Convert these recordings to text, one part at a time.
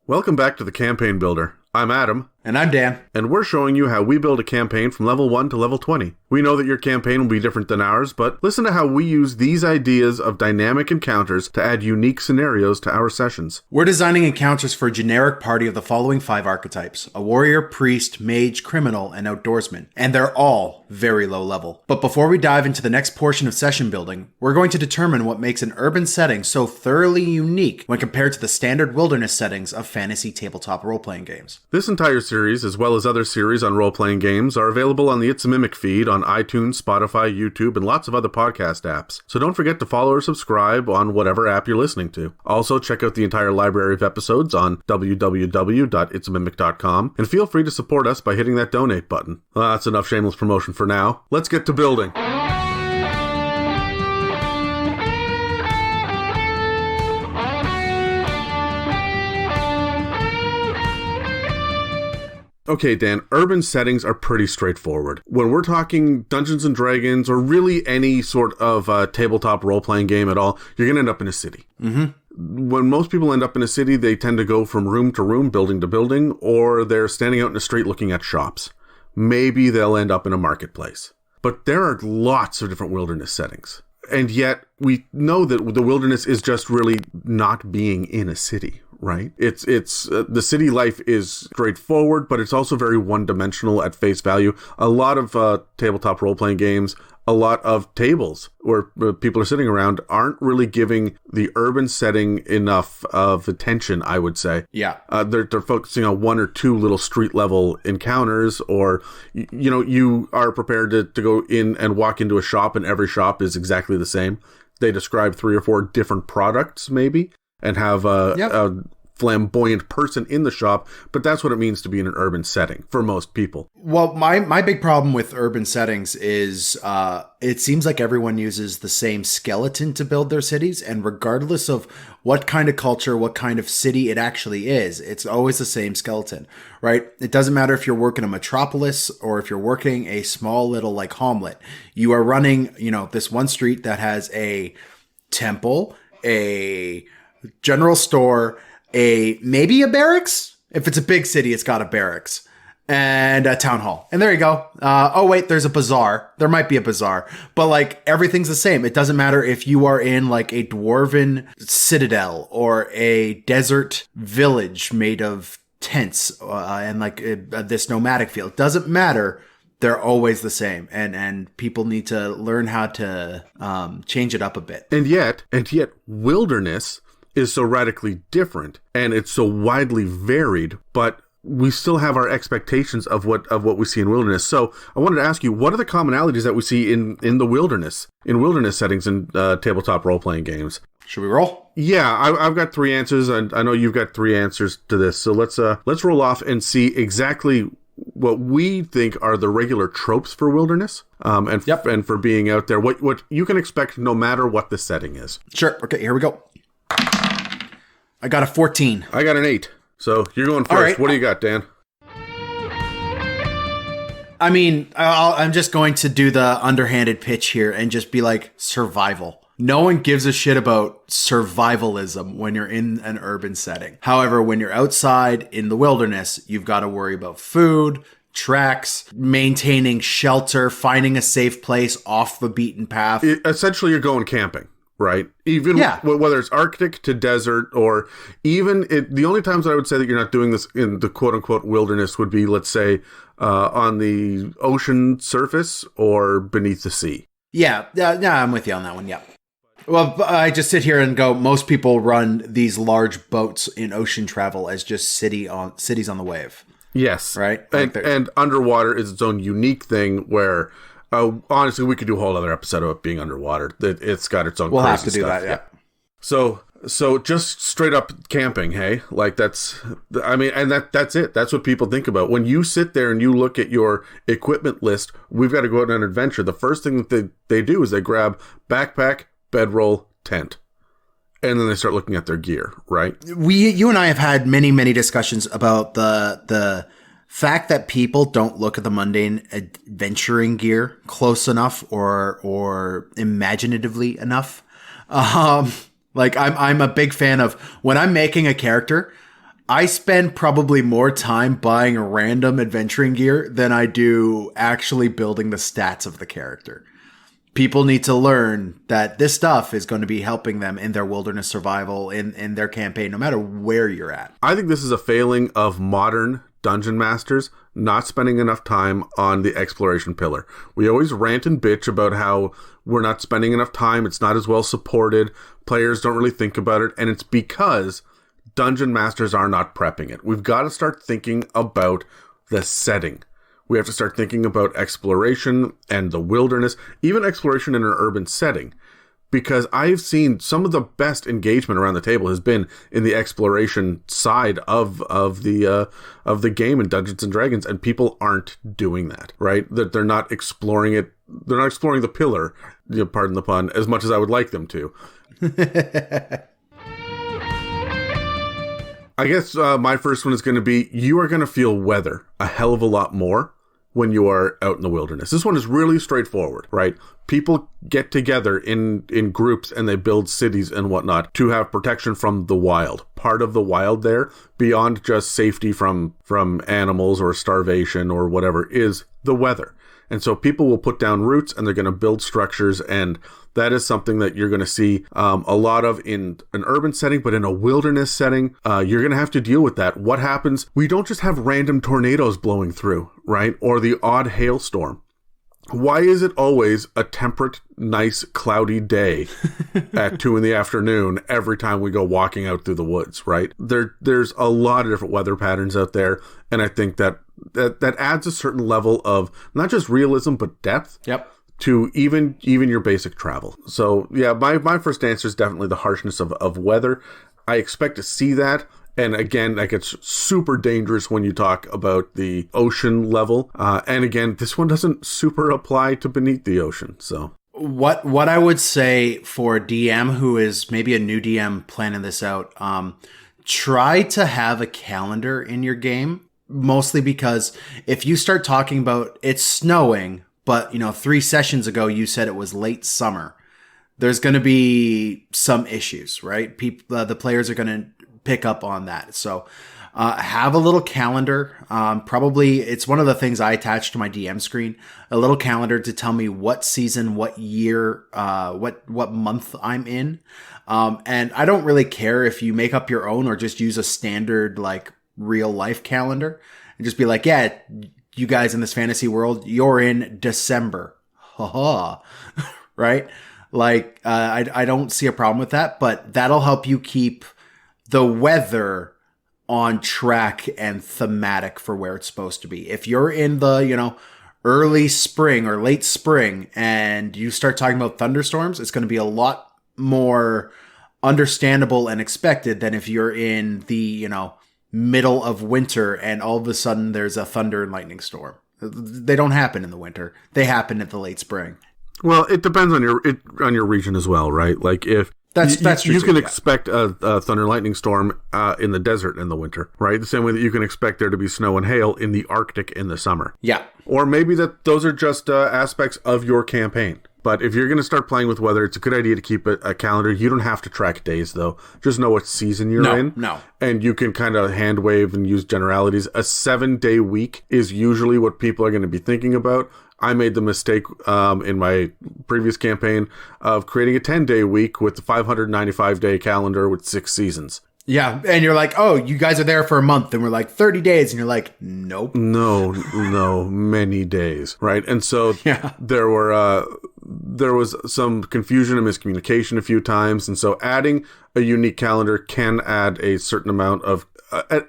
Welcome back to the Campaign Builder. I'm Adam. And I'm Dan. And we're showing you how we build a campaign from level 1 to level 20. We know that your campaign will be different than ours, but listen to how we use these ideas of dynamic encounters to add unique scenarios to our sessions. We're designing encounters for a generic party of the following 5 archetypes: a warrior, priest, mage, criminal, and outdoorsman. And they're all very low level. But before we dive into the next portion of session building, we're going to determine what makes an urban setting so thoroughly unique when compared to the standard wilderness settings of fantasy tabletop role-playing games. This entire series, as well as other series on role-playing games, are available on the It's a Mimic feed on iTunes, Spotify, YouTube, and lots of other podcast apps. So don't forget to follow or subscribe on whatever app you're listening to. Also, check out the entire library of episodes on www.itsamimic.com, and feel free to support us by hitting that donate button. Well, that's enough shameless promotion for now. Let's get to building. Okay, Dan, urban settings are pretty straightforward. When we're talking Dungeons & Dragons, or really any sort of tabletop role-playing game at all, you're going to end up in a city. Mm-hmm. When most people end up in a city, they tend to go from room to room, building to building, or they're standing out in the street looking at shops. Maybe they'll end up in a marketplace. But there are lots of different wilderness settings. And yet, we know that the wilderness is just really not being in a city. Right? It's the city life is straightforward, but it's also very one-dimensional at face value. A lot of tabletop role-playing games, a lot of tables where people are sitting around aren't really giving the urban setting enough of attention, I would say. Yeah. They're focusing on one or two little street-level encounters, or, you are prepared to go in and walk into a shop, and every shop is exactly the same. They describe 3 or 4 different products, maybe, and have a flamboyant person in the shop, but that's what it means to be in an urban setting for most people. Well, my big problem with urban settings is it seems like everyone uses the same skeleton to build their cities, and regardless of what kind of culture, what kind of city it actually is, it's always the same skeleton, right? It doesn't matter if you're working a metropolis or if you're working a small little like hamlet. You are running, this one street that has a temple, a general store, maybe a barracks. If it's a big city, it's got a barracks and a town hall. And there you go. Oh wait, there's a bazaar. There might be a bazaar, but like everything's the same. It doesn't matter if you are in like a dwarven citadel or a desert village made of tents and like this nomadic field. It doesn't matter. They're always the same, and people need to learn how to change it up a bit. And yet, wilderness is so radically different, and it's so widely varied, but we still have our expectations of what we see in wilderness. So I wanted to ask you, what are the commonalities that we see in the wilderness settings in tabletop role-playing games? Should we roll? Yeah, I've got 3 answers, and I know you've got 3 answers to this. So let's roll off and see exactly what we think are the regular tropes for wilderness, and for being out there, what you can expect no matter what the setting is. Sure. Okay, here we go. I got a 14. I got an 8. So you're going first. Right. What do you got, Dan? I mean, I'm just going to do the underhanded pitch here and just be like, survival. No one gives a shit about survivalism when you're in an urban setting. However, when you're outside in the wilderness, you've got to worry about food, tracks, maintaining shelter, finding a safe place off the beaten path. Essentially, you're going camping. Right? Even whether it's Arctic to desert, or even the only times I would say that you're not doing this in the quote unquote wilderness would be, let's say, on the ocean surface or beneath the sea. Yeah, I'm with you on that one. Yeah. Well, I just sit here and go, most people run these large boats in ocean travel as just cities on the wave. Yes. Right? And underwater is its own unique thing where, honestly, we could do a whole other episode of it being underwater. It's got its own. We'll have to do stuff. That, yeah. So just straight up camping, hey? Like that's it. That's what people think about. When you sit there and you look at your equipment list, we've got to go out on an adventure. The first thing that they do is they grab backpack, bedroll, tent. And then they start looking at their gear, right? You and I have had many, many discussions about the fact that people don't look at the mundane adventuring gear close enough or imaginatively enough. Like I'm a big fan of when I'm making a character, I spend probably more time buying random adventuring gear than I do actually building the stats of the character. People need to learn that this stuff is going to be helping them in their wilderness survival, in their campaign, no matter where you're at. I think this is a failing of modern dungeon masters not spending enough time on the exploration pillar. We always rant and bitch about how we're not spending enough time, it's not as well supported, players don't really think about it, and it's because dungeon masters are not prepping it. We've got to start thinking about the setting. We have to start thinking about exploration and the wilderness, even exploration in an urban setting. Because I've seen some of the best engagement around the table has been in the exploration side of the game in Dungeons and Dragons, and people aren't doing that, right? That they're not exploring it. They're not exploring the pillar, pardon the pun, as much as I would like them to. I guess my first one is going to be, you are going to feel weather a hell of a lot more when you are out in the wilderness. This one is really straightforward, right? People get together in groups and they build cities and whatnot to have protection from the wild. Part of the wild there, beyond just safety from animals or starvation or whatever, is the weather. And so people will put down roots and they're going to build structures, and that is something that you're going to see a lot of in an urban setting, but in a wilderness setting, you're going to have to deal with that. What happens? We don't just have random tornadoes blowing through, right? Or the odd hailstorm. Why is it always a temperate, nice, cloudy day at 2 p.m. every time we go walking out through the woods, right? There's a lot of different weather patterns out there, and I think that adds a certain level of not just realism, but depth. Yep. To even your basic travel. So yeah, my first answer is definitely the harshness of weather. I expect to see that. And again, that gets super dangerous when you talk about the ocean level. And again, this one doesn't super apply to beneath the ocean. So what I would say for a DM who is maybe a new DM planning this out, try to have a calendar in your game. Mostly because if you start talking about it's snowing, but 3 sessions ago you said it was late summer, there's going to be some issues, right? The players are going to pick up on that. So have a little calendar. Probably it's one of the things I attach to my DM screen, a little calendar to tell me what season, what year, what month I'm in. And I don't really care if you make up your own or just use a standard like real life calendar and just be like, yeah, you guys in this fantasy world, you're in December. Haha. Right? Like, I don't see a problem with that, but that'll help you keep the weather on track and thematic for where it's supposed to be. If you're in the, early spring or late spring and you start talking about thunderstorms, it's going to be a lot more understandable and expected than if you're in the, middle of winter and all of a sudden there's a thunder and lightning storm. They don't happen in the winter. They happen at the late spring. Well, it depends on your region as well, right? Like if that's true you too, can yeah. expect a thunder and lightning storm in the desert in the winter, right? The same way that you can expect there to be snow and hail in the Arctic in the summer. Yeah. Or maybe that those are just aspects of your campaign. But if you're going to start playing with weather, it's a good idea to keep a calendar. You don't have to track days, though. Just know what season you're in. No. And you can kind of hand wave and use generalities. A 7-day week is usually what people are going to be thinking about. I made the mistake in my previous campaign of creating a 10-day week with the 595-day calendar with 6 seasons. Yeah, and you're like, oh, you guys are there for a month, and we're like 30 days, and you're like, nope. No, many days, right? And so Yeah. there was some confusion and miscommunication a few times, and so adding a unique calendar can add a certain amount of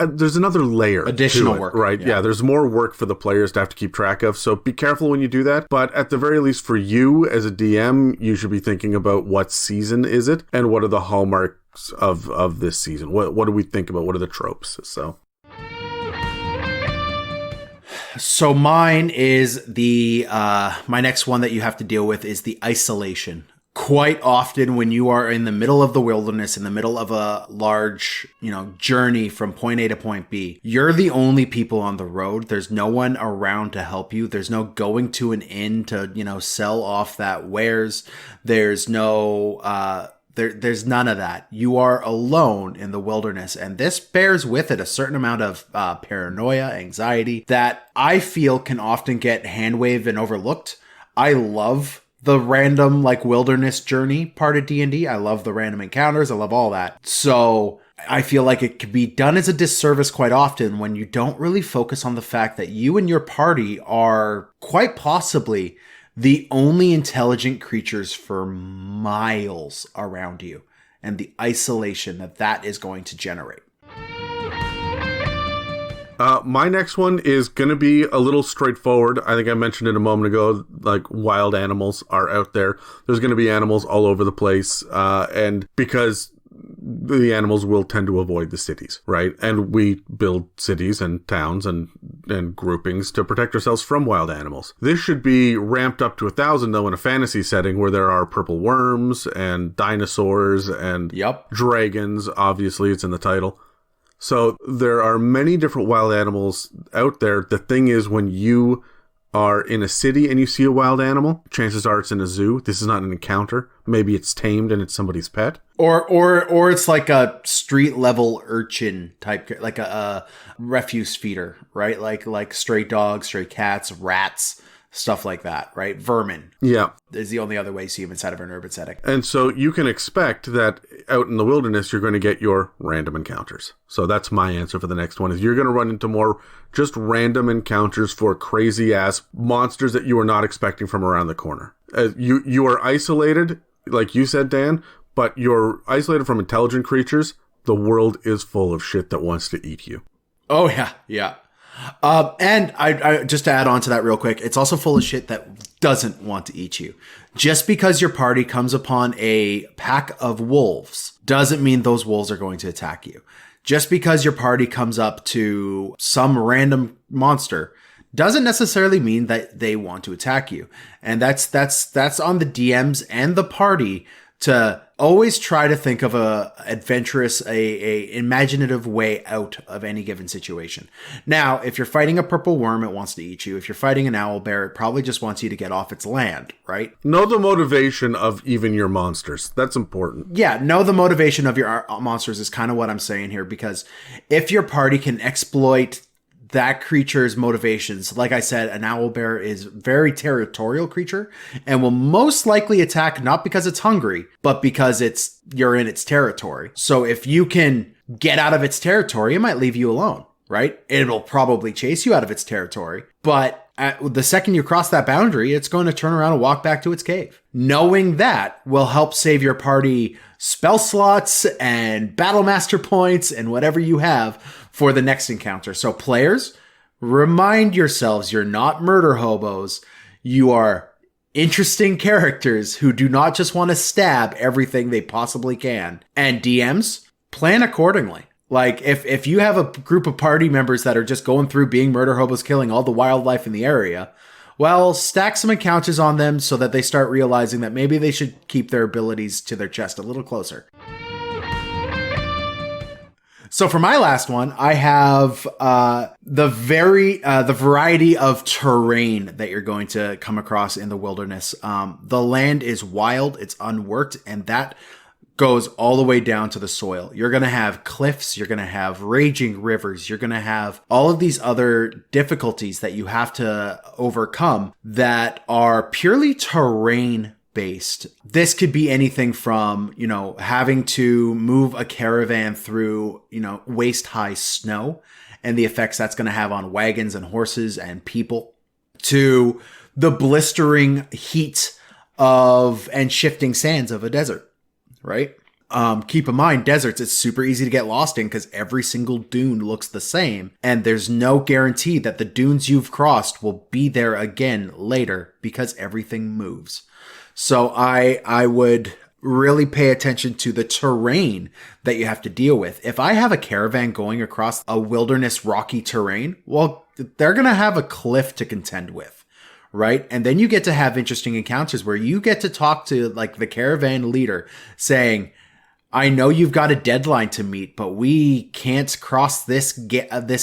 there's another layer additional to it, work, right? Yeah, there's more work for the players to have to keep track of, so be careful when you do that. But at the very least, for you as a DM, you should be thinking about what season is it and what are the hallmarks of this season. What do we think about? What are the tropes? So mine is the my next one that you have to deal with is the isolation. Quite often when you are in the middle of the wilderness, in the middle of a large, journey from point A to point B, you're the only people on the road. There's no one around to help you. There's no going to an inn to, sell off that wares. There's no There's none of that. You are alone in the wilderness, and this bears with it a certain amount of paranoia, anxiety that I feel can often get hand-waved and overlooked. I love the random like wilderness journey part of D&D. I love the random encounters. I love all that. So I feel like it can be done as a disservice quite often when you don't really focus on the fact that you and your party are quite possibly the only intelligent creatures for miles around you, and the isolation that is going to generate. My next one is going to be a little straightforward. I think I mentioned it a moment ago, like wild animals are out there. There's going to be animals all over the place, and because the animals will tend to avoid the cities, right? And we build cities and towns and groupings to protect ourselves from wild animals. This should be ramped up to 1,000, though, in a fantasy setting where there are purple worms and dinosaurs and dragons. Obviously, it's in the title. So there are many different wild animals out there. The thing is, when you are in a city and you see a wild animal, chances are it's in a zoo. This is not an encounter. Maybe it's tamed and it's somebody's pet. Or it's like a street level urchin type, like a refuse feeder, right? Like stray dogs, stray cats, rats, stuff like that, right? Vermin. Yeah. Is the only other way you see them inside of an urban setting. And so you can expect that out in the wilderness, you're going to get your random encounters. So that's my answer for the next one, is you're going to run into more just random encounters for crazy ass monsters that you are not expecting from around the corner. You are isolated, like you said, Dan, but you're isolated from intelligent creatures. The world is full of shit that wants to eat you. Oh, yeah. Yeah. And I just to add on to that real quick, it's also full of shit that doesn't want to eat you. Just because your party comes upon a pack of wolves doesn't mean those wolves are going to attack you. Just because your party comes up to some random monster doesn't necessarily mean that they want to attack you. And that's on the DMs and the party to always try to think of a adventurous, a imaginative way out of any given situation. Now, if you're fighting a purple worm, it wants to eat you. If you're fighting an owlbear, it probably just wants you to get off its land, right? Know the motivation of even your monsters. That's important. Yeah, know the motivation of your monsters is kind of what I'm saying here, because if your party can exploit that creature's motivations, like I said, an owlbear is a very territorial creature and will most likely attack not because it's hungry, but because you're in its territory. So if you can get out of its territory, it might leave you alone, right? It'll probably chase you out of its territory, but the second you cross that boundary, it's going to turn around and walk back to its cave. Knowing that will help save your party spell slots and battle master points and whatever you have for the next encounter. So players, remind yourselves you're not murder hobos. You are interesting characters who do not just want to stab everything they possibly can. And DMs, plan accordingly. Like, if you have a group of party members that are just going through being murder hobos, killing all the wildlife in the area, well, stack some encounters on them so that they start realizing that maybe they should keep their abilities to their chest a little closer. So for my last one, I have the variety of terrain that you're going to come across in the wilderness. The land is wild, it's unworked, and that goes all the way down to the soil. You're going to have cliffs, you're going to have raging rivers, you're going to have all of these other difficulties that you have to overcome that are purely terrain based. This could be anything from, having to move a caravan through, waist high snow and the effects that's going to have on wagons and horses and people, to the blistering heat and shifting sands of a desert. Right? Keep in mind, deserts, it's super easy to get lost in because every single dune looks the same. And there's no guarantee that the dunes you've crossed will be there again later because everything moves. So I would really pay attention to the terrain that you have to deal with. If I have a caravan going across a wilderness rocky terrain, well, they're going to have a cliff to contend with. Right? And then you get to have interesting encounters where you get to talk to like the caravan leader saying, I know you've got a deadline to meet, but we can't cross this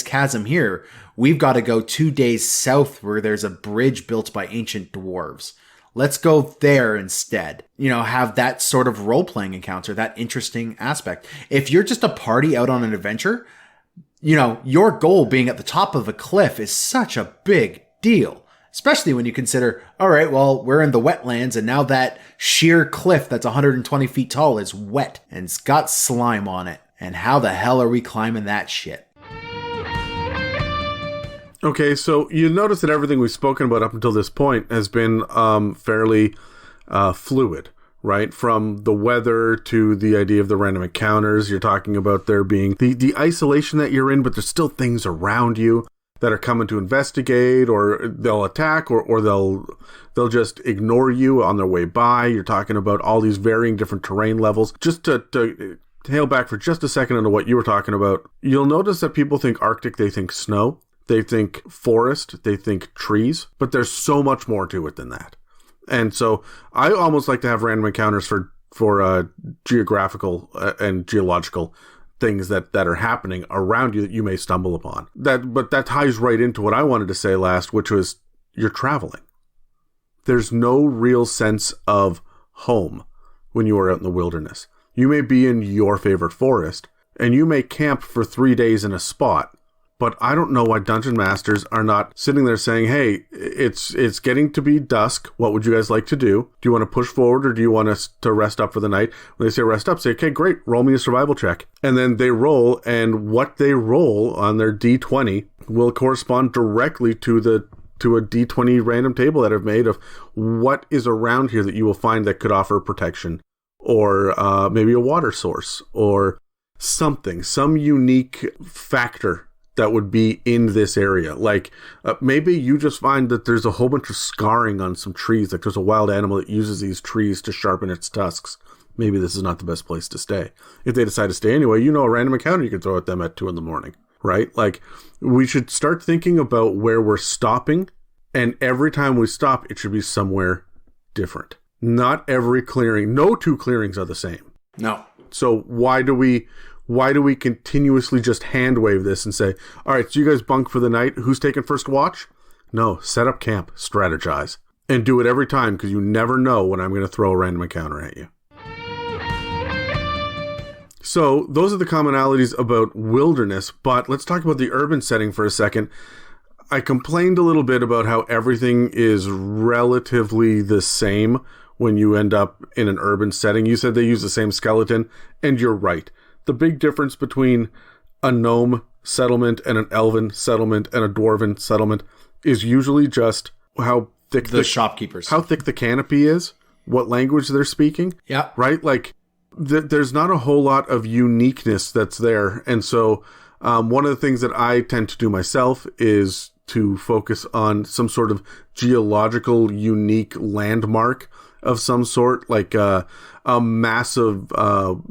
chasm here. We've got to go 2 days south where there's a bridge built by ancient dwarves. Let's go there instead. Have that sort of role-playing encounter, that interesting aspect. If you're just a party out on an adventure, your goal being at the top of a cliff is such a big deal. Especially when you consider, all right, well, we're in the wetlands and now that sheer cliff that's 120 feet tall is wet and it's got slime on it. And how the hell are we climbing that shit? Okay, so you notice that everything we've spoken about up until this point has been fairly fluid, right? From the weather to the idea of the random encounters. You're talking about there being the isolation that you're in, but there's still things around you that are coming to investigate, or they'll attack, or they'll just ignore you on their way by. You're talking about all these varying different terrain levels. Just to hail back for just a second into what you were talking about, you'll notice that people think Arctic, they think snow, they think forest, they think trees, but there's so much more to it than that. And so I almost like to have random encounters for geographical and geological things that are happening around you that you may stumble upon. But that ties right into what I wanted to say last, which was you're traveling. There's no real sense of home when you are out in the wilderness. You may be in your favorite forest, and you may camp for 3 days in a spot, but I don't know why dungeon masters are not sitting there saying, hey, it's getting to be dusk. What would you guys like to do? Do you want to push forward, or do you want us to rest up for the night? When they say rest up, say, okay, great, roll me a survival check. And then they roll, and what they roll on their D20 will correspond directly to a D20 random table that I've made of what is around here that you will find that could offer protection, or maybe a water source, or something, some unique factor that would be in this area. Like maybe you just find that there's a whole bunch of scarring on some trees, like there's a wild animal that uses these trees to sharpen its tusks. Maybe this is not the best place to stay. If they decide to stay anyway, a random encounter you can throw at them at 2 a.m, right? Like, we should start thinking about where we're stopping, and every time we stop, it should be somewhere different. Not every clearing, no 2 clearings are the same. No. So why do we continuously just hand wave this and say, all right, so you guys bunk for the night. Who's taking first watch? No, set up camp, strategize, and do it every time, because you never know when I'm going to throw a random encounter at you. So those are the commonalities about wilderness, but let's talk about the urban setting for a second. I complained a little bit about how everything is relatively the same when you end up in an urban setting. You said they use the same skeleton, and you're right. The big difference between a gnome settlement and an elven settlement and a dwarven settlement is usually just how thick the shopkeepers, how thick the canopy is, what language they're speaking. Yeah. Right? Like, there's not a whole lot of uniqueness that's there. And so one of the things that I tend to do myself is to focus on some sort of geological unique landmark of some sort, like a massive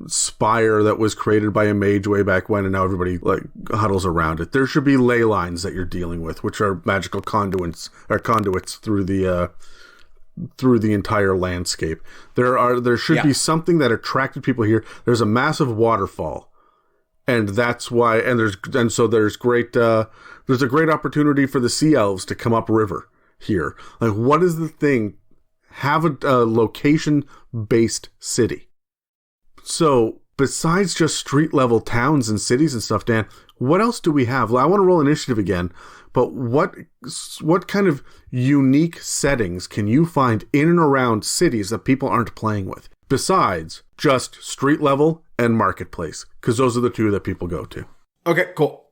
spire that was created by a mage way back when, and now everybody like huddles around it. There should be ley lines that you're dealing with, which are magical conduits through the entire landscape. There should be something that attracted people here. There's a massive waterfall, and that's why. And there's a great opportunity for the sea elves to come up river here. Like, what is the thing? Have a location-based city. So, besides just street-level towns and cities and stuff, Dan, what else do we have? I want to roll initiative again, but what kind of unique settings can you find in and around cities that people aren't playing with, besides just street-level and marketplace? Because those are the 2 that people go to. Okay, cool.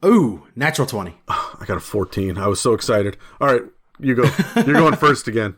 Ooh, natural 20. I got a 14. I was so excited. All right. You go. You're going first again.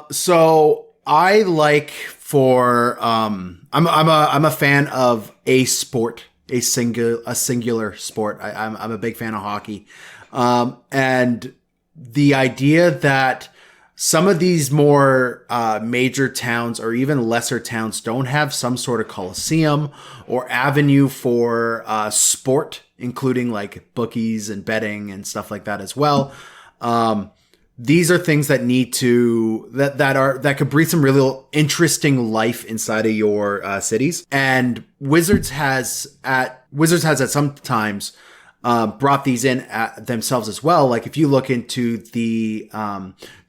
So I like for I'm a fan of a sport, a singular sport. I'm a big fan of hockey, and the idea that some of these more major towns or even lesser towns don't have some sort of coliseum or avenue for sport, including like bookies and betting and stuff like that as well. These are things that need to that could breathe some really interesting life inside of your cities. And Wizards has at sometimes brought these in themselves as well. Like if you look into the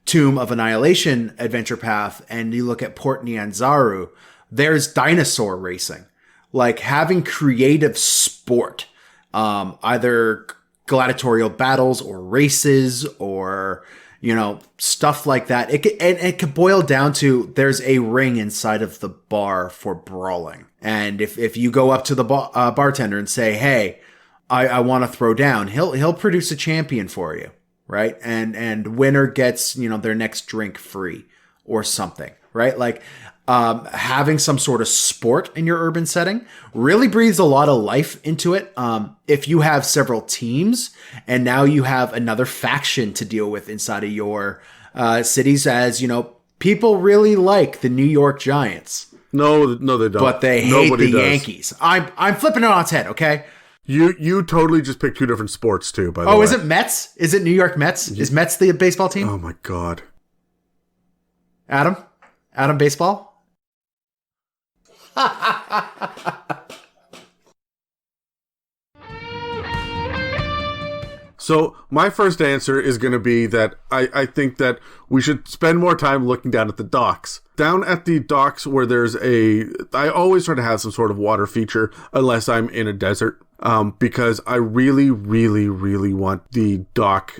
Tomb of Annihilation adventure path and you look at Port Nyanzaru, there's dinosaur racing. Like having creative sport, either gladiatorial battles or races or, stuff like that. It could boil down to there's a ring inside of the bar for brawling. And if you go up to the bartender and say, hey, I want to throw down, he'll produce a champion for you, right? And winner gets, their next drink free or something, right? Like having some sort of sport in your urban setting really breathes a lot of life into it. If you have several teams and now you have another faction to deal with inside of your cities, as people really like the New York Giants. No, they don't. But they hate the Yankees. I'm flipping it on its head, okay? You totally just picked two different sports too, by the way. Oh, is it Mets? Is it New York Mets? Is Mets the baseball team? Oh my God. Adam, baseball? So my first answer is going to be that I think that we should spend more time looking down at the docks. Down at the docks where I always try to have some sort of water feature unless I'm in a desert. Because I really, really, really want the dock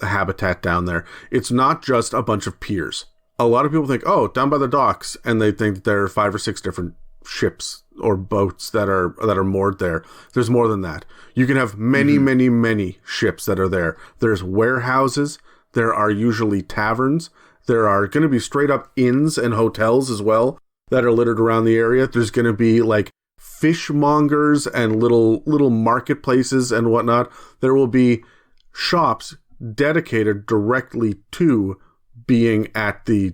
habitat down there. It's not just a bunch of piers. A lot of people think, oh, down by the docks, and they think there are 5 or 6 different ships or boats that are moored there. There's more than that. You can have many, many, many ships that are there. There's warehouses. There are usually taverns. There are going to be straight up inns and hotels as well that are littered around the area. There's going to be like fishmongers and little marketplaces and whatnot. There will be shops dedicated directly to being at the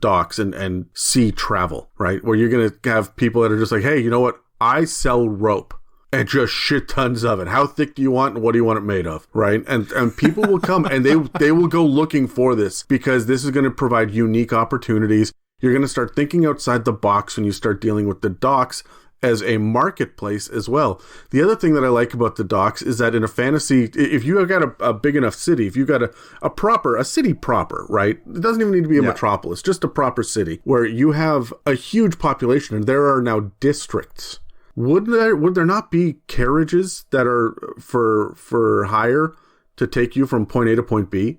docks and sea travel, right? Where you're going to have people that are just like, hey, you know what? I sell rope and just shit tons of it. How thick do you want and what do you want it made of, right? And people will come and they will go looking for this because this is going to provide unique opportunities. You're going to start thinking outside the box when you start dealing with the docks as a marketplace as well. The other thing that I like about the docks is that in a fantasy, if you have got a big enough city, if you've got a city proper, right? It doesn't even need to be a metropolis, just a proper city where you have a huge population and there are now districts. Would there not be carriages that are for hire to take you from point A to point B,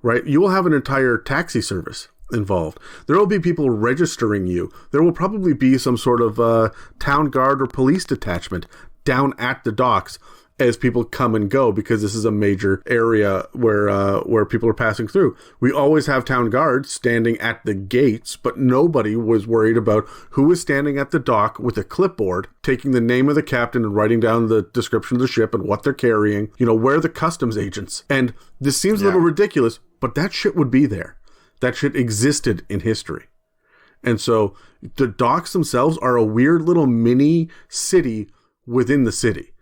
right? You will have an entire taxi service involved. There will be people registering you. There will probably be some sort of town guard or police detachment down at the docks as people come and go, because this is a major area where people are passing through. We always have town guards standing at the gates, but nobody was worried about who was standing at the dock with a clipboard, taking the name of the captain and writing down the description of the ship and what they're carrying. Where are the customs agents? And this seems a little ridiculous, but that shit would be there. That shit existed in history. And so the docks themselves are a weird little mini city within the city.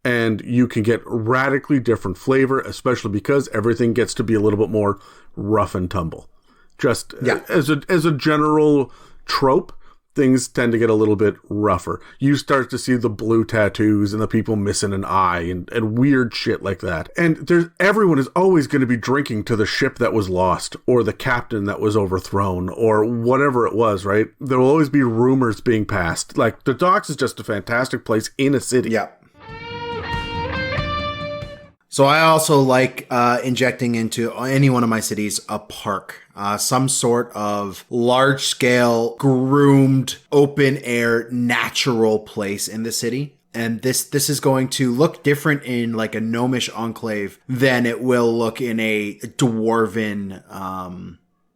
And you can get radically different flavor, especially because everything gets to be a little bit more rough and tumble. Just as a general trope, things tend to get a little bit rougher. You start to see the blue tattoos and the people missing an eye and weird shit like that. And everyone is always going to be drinking to the ship that was lost or the captain that was overthrown or whatever it was, right? There will always be rumors being passed. Like, the docks is just a fantastic place in a city. Yeah. So I also like injecting into any one of my cities a park, some sort of large-scale, groomed, open-air, natural place in the city. And this is going to look different in like a gnomish enclave than it will look in a dwarven,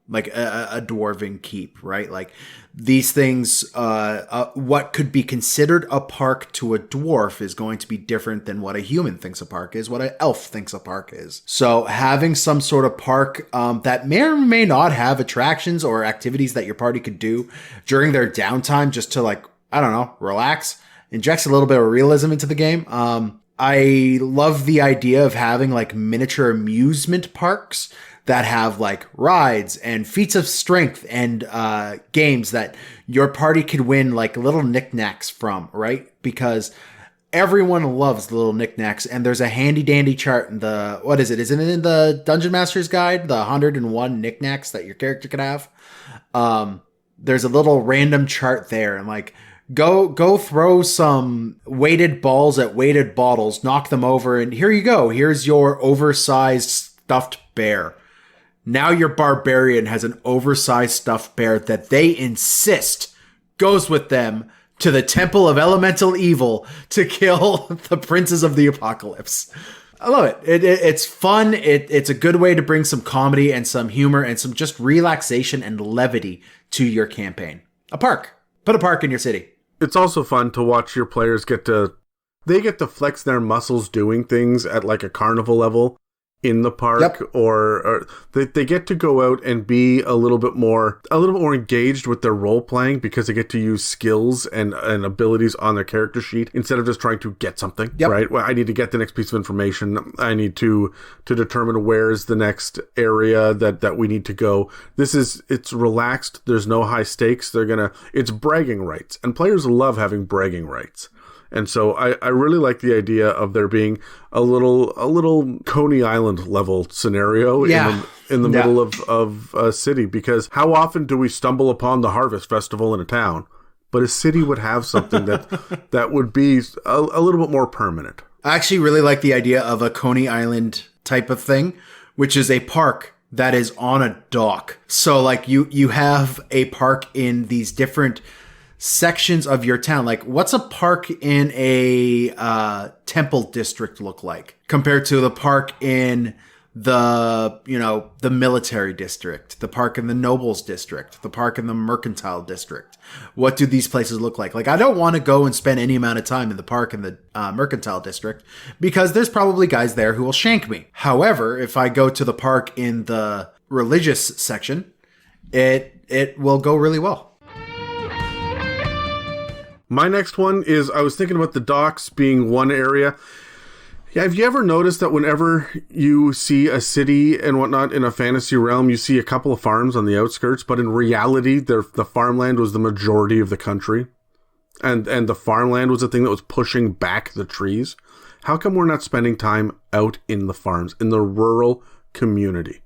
like a dwarven keep, right? Like these things, what could be considered a park to a dwarf is going to be different than what a human thinks a park is, what an elf thinks a park is. So having some sort of park that may or may not have attractions or activities that your party could do during their downtime just to, like, I don't know, relax, injects a little bit of realism into the game. I love the idea of having like miniature amusement parks that have like rides and feats of strength and games that your party could win like little knickknacks from, right? Because Everyone loves the little knickknacks, and there's a handy dandy chart in the, what is it? Isn't it in the Dungeon Master's Guide? The 101 knickknacks that your character could have. There's a little random chart there, and like, go throw some weighted balls at weighted bottles, knock them over, and here you go. Here's your oversized stuffed bear. Now your barbarian has an oversized stuffed bear that they insist goes with them to the Temple of Elemental Evil to kill the princes of the apocalypse. I love it. It's fun. It's a good way to bring some comedy and some humor and some just relaxation and levity to your campaign. A park. Put a park in your city. It's also fun to watch your players get to flex their muscles doing things at like a carnival level in the park. Yep. or they get to go out and be a little bit more engaged with their role playing because they get to use skills and abilities on their character sheet instead of just trying to get something. Yep. Right? Well, I need to get the next piece of information. I need to determine where's the next area that we need to go. It's relaxed. There's no high stakes. It's bragging rights, and players love having bragging rights. And so I really like the idea of there being a little Coney Island level scenario in the middle of a city, because how often do we stumble upon the Harvest Festival in a town? But a city would have something that would be a little bit more permanent. I actually really like the idea of a Coney Island type of thing, which is a park that is on a dock. So like you have a park in these different sections of your town. Like, what's a park in a temple district look like compared to the park in the military district, the park in the nobles district, the park in the mercantile district? What do these places look like? Like, I don't want to go and spend any amount of time in the park in the mercantile district because there's probably guys there who will shank me. However, if I go to the park in the religious section, it will go really well. My next one is, I was thinking about the docks being one area. Yeah, have you ever noticed that whenever you see a city and whatnot in a fantasy realm, you see a couple of farms on the outskirts, but in reality, the farmland was the majority of the country, and the farmland was the thing that was pushing back the trees? How come we're not spending time out in the farms, in the rural community?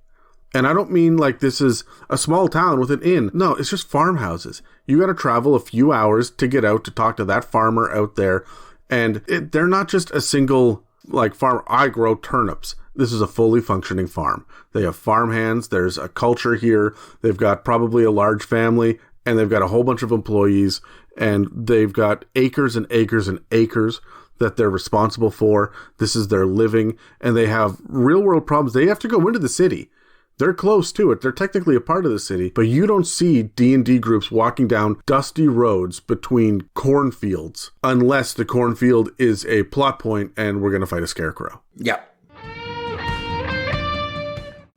And I don't mean like this is a small town with an inn. No, it's just farmhouses. You got to travel a few hours to get out to talk to that farmer out there. And they're not just a single like farm. I grow turnips. This is a fully functioning farm. They have farmhands. There's a culture here. They've got probably a large family, and they've got a whole bunch of employees, and they've got acres and acres and acres that they're responsible for. This is their living, and they have real world problems. They have to go into the city. They're close to it. They're technically a part of the city, but you don't see D&D groups walking down dusty roads between cornfields unless the cornfield is a plot point and we're going to fight a scarecrow. Yeah.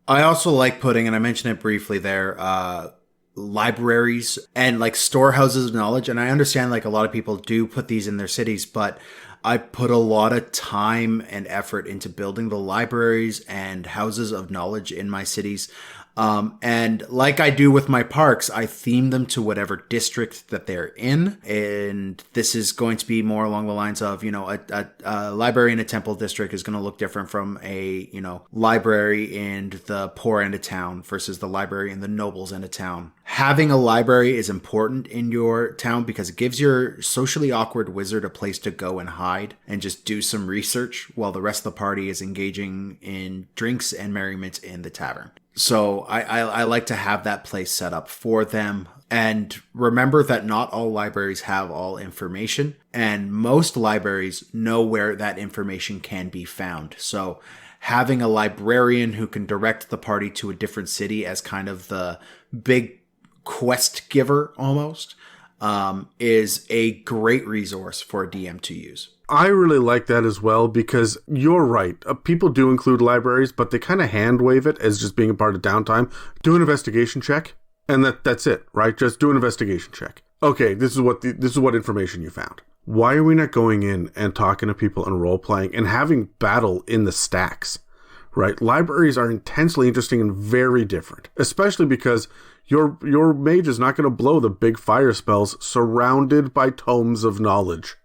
I also like putting, and I mentioned it briefly there, libraries and like storehouses of knowledge. And I understand like a lot of people do put these in their cities, but I put a lot of time and effort into building the libraries and houses of knowledge in my cities. And like I do with my parks, I theme them to whatever district that they're in. And this is going to be more along the lines of, a library in a temple district is going to look different from a, library in the poor end of town versus the library in the nobles end of town. Having a library is important in your town because it gives your socially awkward wizard a place to go and hide and just do some research while the rest of the party is engaging in drinks and merriment in the tavern. So I like to have that place set up for them. And remember that not all libraries have all information, and most libraries know where that information can be found. So having a librarian who can direct the party to a different city as kind of the big quest giver almost is a great resource for a DM to use. I really like that as well because you're right. People do include libraries, but they kind of hand wave it as just being a part of downtime. Do an investigation check, and that's it, right? Just do an investigation check. Okay, this is what information you found. Why are we not going in and talking to people and role playing and having battle in the stacks? Right? Libraries are intensely interesting and very different, especially because your mage is not going to blow the big fire spells surrounded by tomes of knowledge.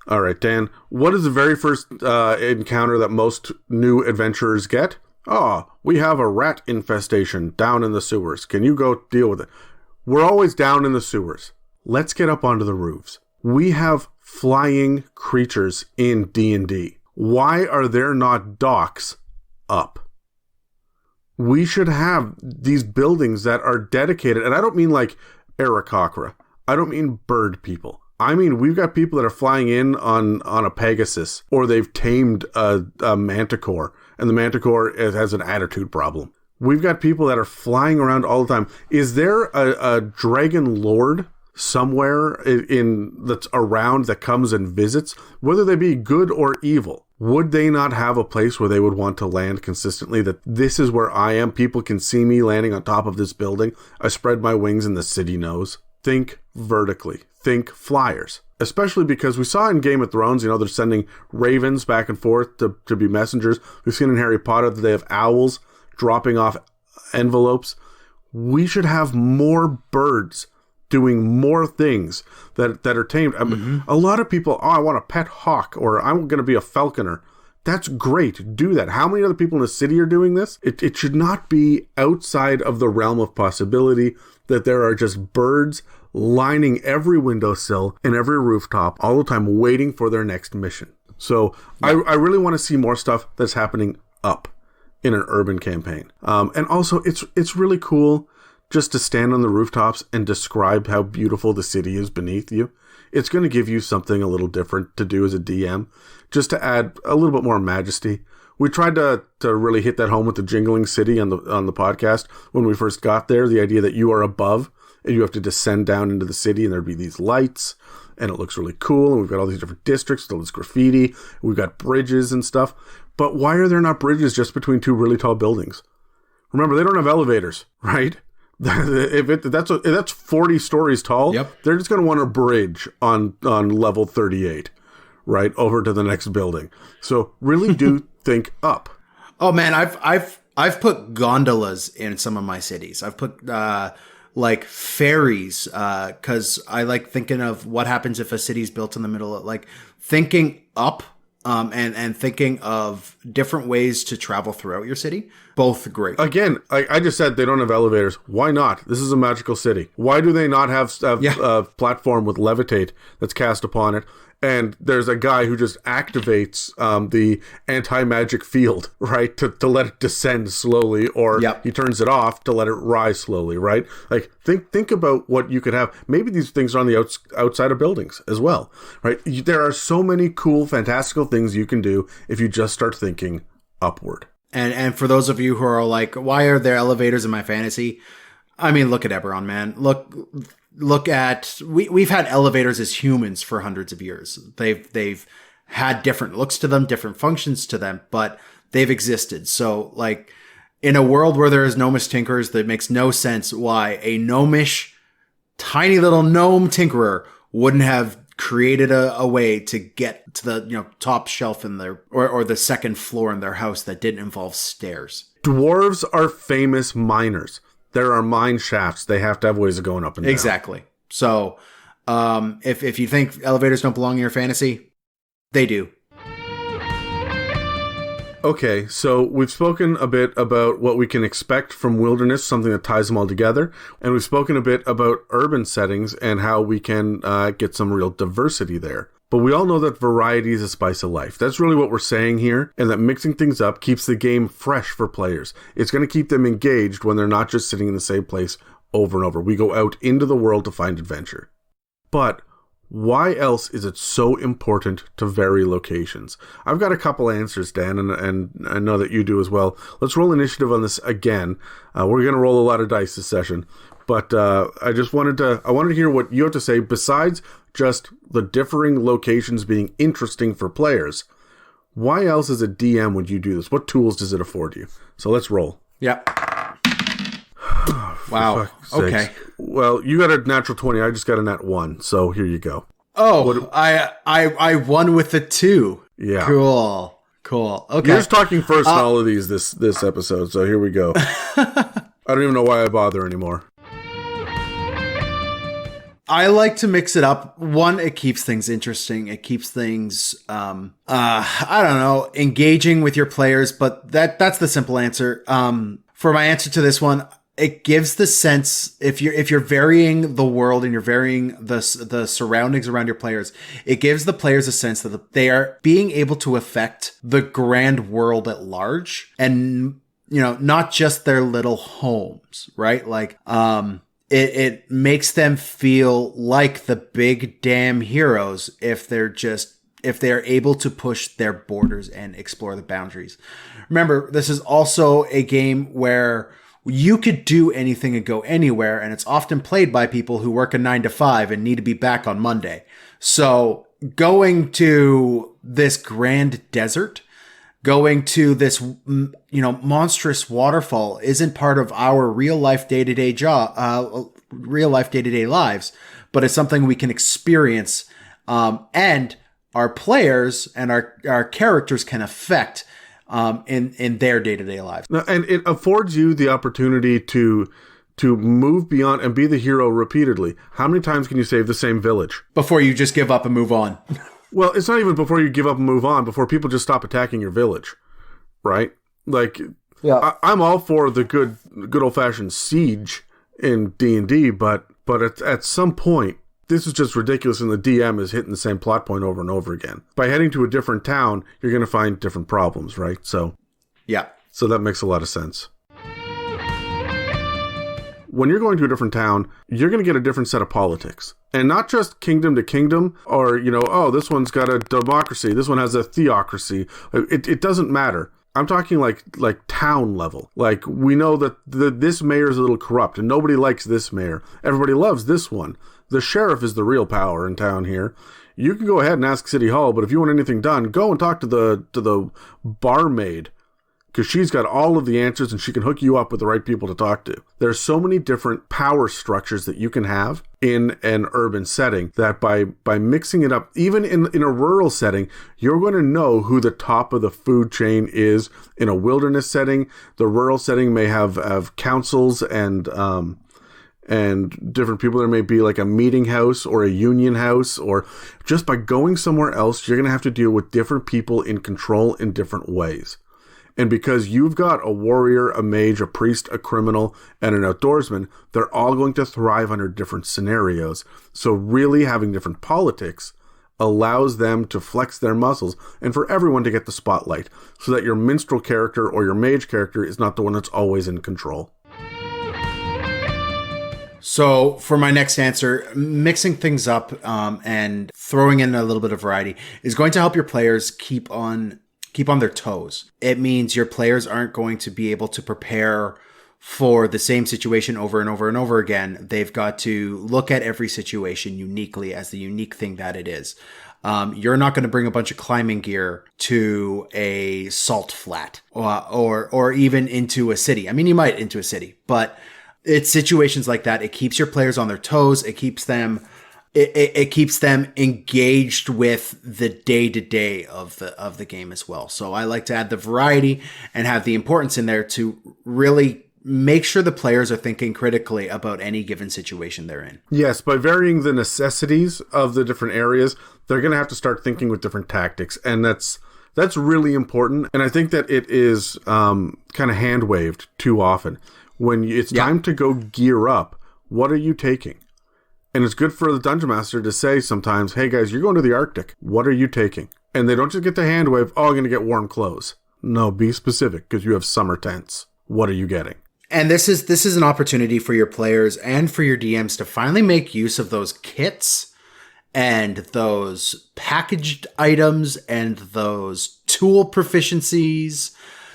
All right, Dan, what is the very first encounter that most new adventurers get? Oh, we have a rat infestation down in the sewers. Can you go deal with it? We're always down in the sewers. Let's get up onto the roofs. We have flying creatures in D&D. Why are there not docks up? We should have these buildings that are dedicated, and I don't mean like Aarakocra. I don't mean bird people. I mean, we've got people that are flying in on a Pegasus, or they've tamed a Manticore, and the Manticore has an attitude problem. We've got people that are flying around all the time. Is there a dragon lord somewhere in that's around that comes and visits? Whether they be good or evil, would they not have a place where they would want to land consistently? That this is where I am. People can see me landing on top of this building. I spread my wings and the city knows. Think vertically. Think flyers. Especially because we saw in Game of Thrones, they're sending ravens back and forth to be messengers. We've seen in Harry Potter that they have owls dropping off envelopes. We should have more birds doing more things that are tamed. I mean, a lot of people, I want a pet hawk, or I'm going to be a falconer. That's great. Do that. How many other people in the city are doing this? It should not be outside of the realm of possibility that there are just birds lining every windowsill and every rooftop all the time waiting for their next mission. So yeah. I really want to see more stuff that's happening up in an urban campaign. And also, it's really cool just to stand on the rooftops and describe how beautiful the city is beneath you. It's going to give you something a little different to do as a DM, just to add a little bit more majesty. We tried to really hit that home with the jingling city on the podcast when we first got there. The idea that you are above and you have to descend down into the city, and there'd be these lights, and it looks really cool. And we've got all these different districts, all this graffiti. We've got bridges and stuff. But why are there not bridges just between two really tall buildings? Remember, they don't have elevators, right? If that's 40 stories tall, yep. They're just going to want a bridge on level 38, right, over to the next building. So really do think up. Oh man, I've put gondolas in some of my cities. I've put like ferries because I like thinking of what happens if a city's built in the middle of, like, thinking up. And thinking of different ways to travel throughout your city. Both great. Again, I just said they don't have elevators. Why not? This is a magical city. Why do they not have a platform with levitate that's cast upon it? And there's a guy who just activates the anti-magic field, right, to let it descend slowly, or he turns it off to let it rise slowly, right? Like, think about what you could have. Maybe these things are on the outside of buildings as well, right? There are so many cool, fantastical things you can do if you just start thinking upward. And for those of you who are like, why are there elevators in my fantasy? I mean, look at Eberron, man. Look at, we've had elevators as humans for hundreds of years. They've had different looks to them, different functions to them, but they've existed. So, like, in a world where there is gnomish tinkerers, that makes no sense why a gnomish, tiny little gnome tinkerer wouldn't have created a way to get to the top shelf in their or the second floor in their house that didn't involve stairs. Dwarves are famous miners. There are mine shafts. They have to have ways of going up and down. Exactly. So, if you think elevators don't belong in your fantasy, they do. Okay, so we've spoken a bit about what we can expect from wilderness, something that ties them all together, and we've spoken a bit about urban settings and how we can get some real diversity there. But we all know that variety is a spice of life. That's really what we're saying here, and that mixing things up keeps the game fresh for players. It's going to keep them engaged when they're not just sitting in the same place over and over. We go out into the world to find adventure. But why else is it so important to vary locations? I've got a couple answers, Dan, and I know that you do as well. Let's roll initiative on this again. We're going to roll a lot of dice this session, but I wanted to hear what you have to say besides just the differing locations being interesting for players. Why else as a DM would you do this? What tools does it afford you? So let's roll. Yep. Wow. Okay. Well, you got a natural 20. I just got a nat 1. So here you go. Oh, I won with a 2. Yeah. Cool. Okay. You're just talking first in all of these this episode. So here we go. I don't even know why I bother anymore. I like to mix it up. One, it keeps things interesting. It keeps things, I don't know, engaging with your players, but that's the simple answer. For my answer to this one, it gives the sense, if you're varying the world and you're varying the surroundings around your players, it gives the players a sense that they are being able to affect the grand world at large, and, you know, not just their little homes, right? Like, It makes them feel like the big damn heroes if they're able to push their borders and explore the boundaries. Remember, this is also a game where you could do anything and go anywhere, and it's often played by people who work a 9 to 5 and need to be back on Monday. So going to this grand desert, going to this, you know, monstrous waterfall isn't part of our real life day-to-day lives, but it's something we can experience, and our players and our characters can affect in their day-to-day lives. And it affords you the opportunity to move beyond and be the hero repeatedly. How many times can you save the same village before you just give up and move on? Well, it's not even before you give up and move on, before people just stop attacking your village, right? Like, yeah. I'm all for the good old-fashioned siege in D&D, but at some point, this is just ridiculous, and the DM is hitting the same plot point over and over again. By heading to a different town, you're going to find different problems, right? So, yeah. So that makes a lot of sense. When you're going to a different town, you're going to get a different set of politics. And not just kingdom to kingdom, or, you know, oh, this one's got a democracy, this one has a theocracy. It doesn't matter. I'm talking like town level. Like, we know that this mayor is a little corrupt, and nobody likes this mayor. Everybody loves this one. The sheriff is the real power in town here. You can go ahead and ask City Hall, but if you want anything done, go and talk to the barmaid, because she's got all of the answers and she can hook you up with the right people to talk to. There's so many different power structures that you can have in an urban setting that by mixing it up, even in a rural setting, you're going to know who the top of the food chain is. In a wilderness setting, the rural setting may have councils and different people. There may be like a meeting house or a union house, or just by going somewhere else, you're going to have to deal with different people in control in different ways. And because you've got a warrior, a mage, a priest, a criminal, and an outdoorsman, they're all going to thrive under different scenarios. So really having different politics allows them to flex their muscles and for everyone to get the spotlight, so that your minstrel character or your mage character is not the one that's always in control. So for my next answer, mixing things up and throwing in a little bit of variety is going to help your players keep on their toes. It means your players aren't going to be able to prepare for the same situation over and over and over again. They've got to look at every situation uniquely as the unique thing that it is. You're not going to bring a bunch of climbing gear to a salt flat or even into a city. I mean, you might into a city, but it's situations like that. It keeps your players on their toes. It keeps them engaged with the day-to-day of the game as well. So I like to add the variety and have the importance in there to really make sure the players are thinking critically about any given situation they're in. Yes, by varying the necessities of the different areas, they're going to have to start thinking with different tactics, and that's really important. And I think that it is kind of hand-waved too often. When it's time to go gear up, what are you taking? And it's good for the Dungeon Master to say sometimes, hey guys, you're going to the Arctic. What are you taking? And they don't just get the hand wave, oh, I'm going to get warm clothes. No, be specific, because you have summer tents. What are you getting? And this is an opportunity for your players and for your DMs to finally make use of those kits and those packaged items and those tool proficiencies.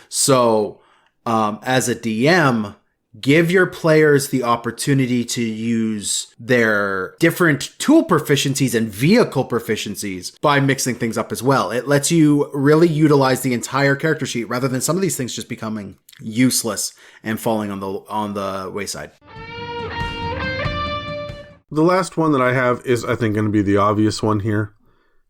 So as a DM, give your players the opportunity to use their different tool proficiencies and vehicle proficiencies by mixing things up as well. It lets you really utilize the entire character sheet rather than some of these things just becoming useless and falling on the wayside. The last one that I have is, I think, going to be the obvious one here.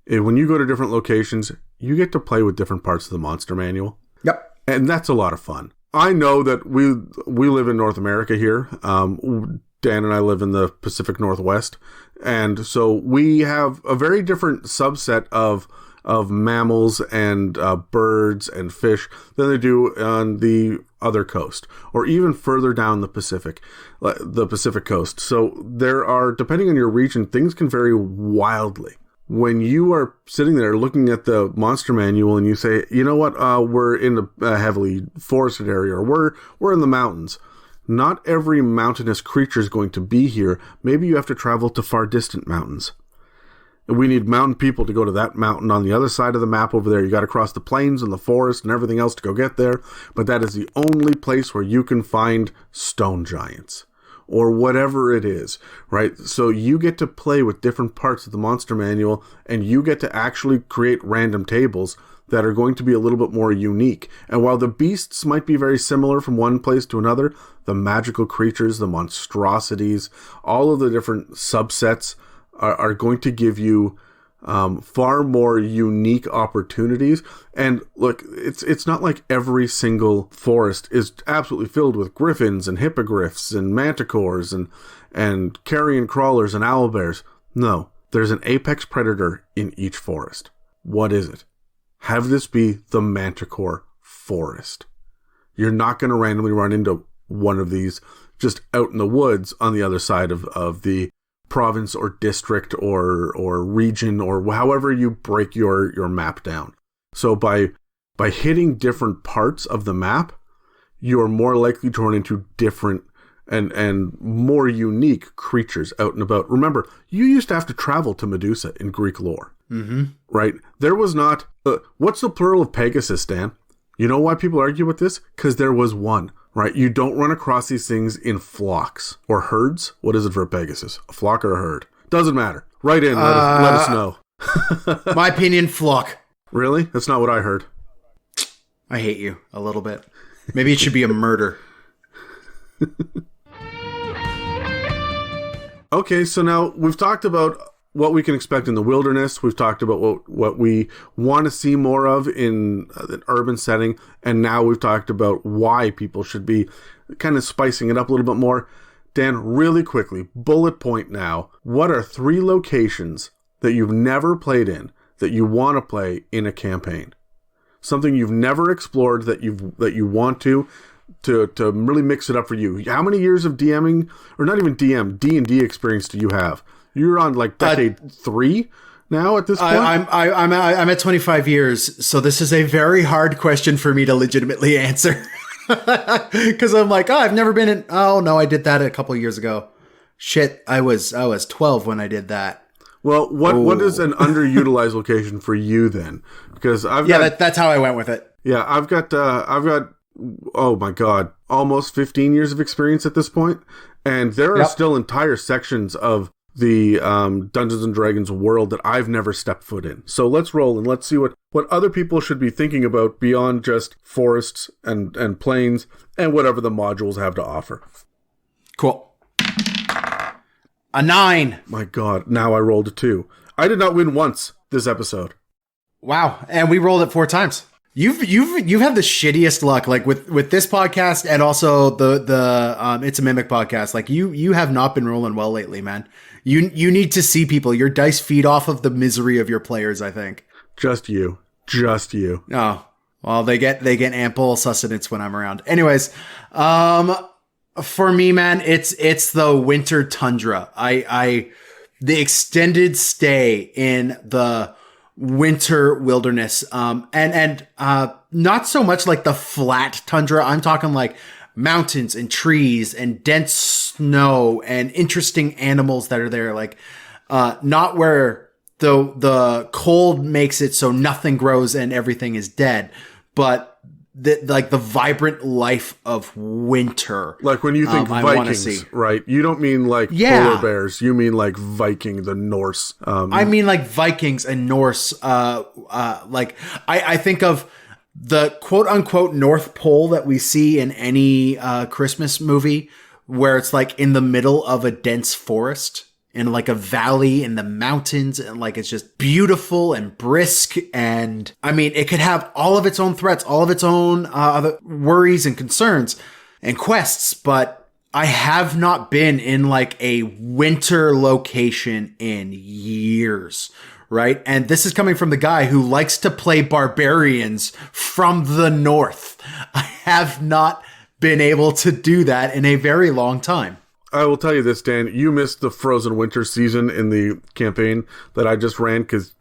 When you go to different locations, you get to play with different parts of the monster manual. Yep. And that's a lot of fun. I know that we live in North America here. Dan and I live in the Pacific Northwest. And so we have a very different subset of mammals and birds and fish than they do on the other coast, or even further down the Pacific coast. So there are, depending on your region, things can vary wildly. When you are sitting there looking at the monster manual and you say, you know what, we're in a heavily forested area, or we're in the mountains. Not every mountainous creature is going to be here. Maybe you have to travel to far distant mountains. We need mountain people to go to that mountain on the other side of the map over there. You got to cross the plains and the forest and everything else to go get there. But that is the only place where you can find stone giants or whatever it is, right? So you get to play with different parts of the monster manual, and you get to actually create random tables that are going to be a little bit more unique. And while the beasts might be very similar from one place to another, the magical creatures, the monstrosities, all of the different subsets are going to give you far more unique opportunities. And look, it's not like every single forest is absolutely filled with griffins and hippogriffs and manticores and carrion crawlers and owlbears. No, there's an apex predator in each forest. What is it? Have this be the manticore forest. You're not going to randomly run into one of these just out in the woods on the other side of the province or district or region, or however you break your map down. So by hitting different parts of the map, you're more likely to run into different and more unique creatures out and about. Remember, you used to have to travel to Medusa in Greek lore. Mm-hmm. Right? There was not... what's the plural of Pegasus, Dan? You know why people argue with this? Because there was one, right? You don't run across these things in flocks or herds. What is it for a Pegasus? A flock or a herd? Doesn't matter. Write in. Let us know. My opinion, flock. Really? That's not what I heard. I hate you a little bit. Maybe it should be a murder. Okay, so now we've talked about what we can expect in the wilderness. We've talked about what we want to see more of in an urban setting. And now we've talked about why people should be kind of spicing it up a little bit more. Dan, really quickly, bullet point now. What are 3 locations that you've never played in that you want to play in a campaign? Something you've never explored that you want to really mix it up for you. How many years of DMing, or not even D&D experience do you have? You're on like decade 3 now at this point? I'm at 25 years, so this is a very hard question for me to legitimately answer. Because I'm like, I've never been in... Oh, no, I did that a couple of years ago. Shit, I was 12 when I did that. Well, what is an underutilized location for you then? Because that's how I went with it. Yeah, I've got oh my god, almost 15 years of experience at this point, and there are still entire sections of the Dungeons and Dragons world that I've never stepped foot in. So let's roll and let's see what other people should be thinking about beyond just forests and plains and whatever the modules have to offer. Cool. A 9. My god, now I rolled a 2. I did not win once this episode. Wow, and we rolled it 4 times. You've had the shittiest luck, like with this podcast and also the It's a Mimic podcast. Like you have not been rolling well lately, man. You need to see people. Your dice feed off of the misery of your players, I think. Just you. Oh, well, they get ample sustenance when I'm around. Anyways, for me, man, it's the winter tundra. The extended stay in the winter wilderness, and not so much like the flat tundra. I'm talking like mountains and trees and dense snow and interesting animals that are there. Like, not where the cold makes it so nothing grows and everything is dead, but the vibrant life of winter. Like when you think Vikings, right? You don't mean like polar bears. You mean like Viking, the Norse. I mean like Vikings and Norse. Like I think of the quote unquote North Pole that we see in any Christmas movie, where it's like in the middle of a dense forest in like a valley in the mountains, and like it's just beautiful and brisk. And I mean, it could have all of its own threats, all of its own other worries and concerns and quests, but I have not been in like a winter location in years, right? And this is coming from the guy who likes to play barbarians from the north. I have not been able to do that in a very long time. I will tell you this, Dan. You missed the frozen winter season in the campaign that I just ran because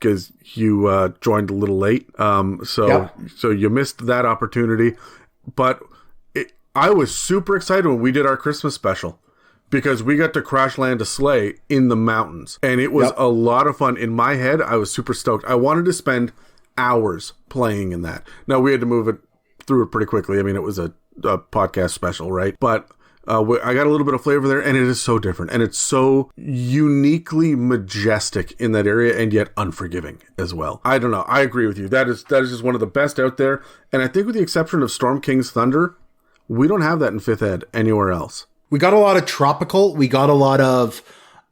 you joined a little late. So you missed that opportunity. But I was super excited when we did our Christmas special because we got to crash land a sleigh in the mountains. And it was a lot of fun. In my head, I was super stoked. I wanted to spend hours playing in that. Now, we had to move it through it pretty quickly. I mean, it was a podcast special, right? But I got a little bit of flavor there, and it is so different. And it's so uniquely majestic in that area and yet unforgiving as well. I don't know. I agree with you. That is just one of the best out there. And I think with the exception of Storm King's Thunder, we don't have that in 5th Ed anywhere else. We got a lot of tropical. We got a lot of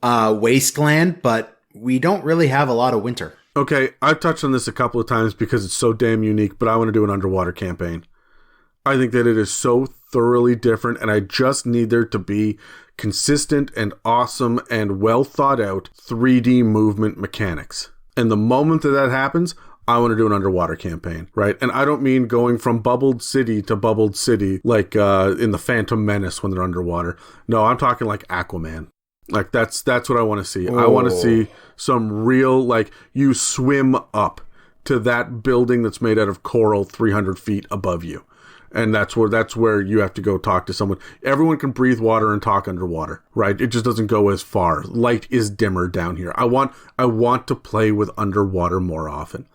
wasteland, but we don't really have a lot of winter. Okay, I've touched on this a couple of times because it's so damn unique, but I want to do an underwater campaign. I think that it is so thoroughly different, and I just need there to be consistent and awesome and well thought out 3D movement mechanics. And the moment that happens, I want to do an underwater campaign, right? And I don't mean going from bubbled city to bubbled city like in the Phantom Menace when they're underwater. No, I'm talking like Aquaman. Like that's what I want to see. I want to see some real, like, you swim up to that building that's made out of coral 300 feet above you. And that's where you have to go talk to someone. Everyone can breathe water and talk underwater, right? It just doesn't go as far. Light is dimmer down here. I want to play with underwater more often.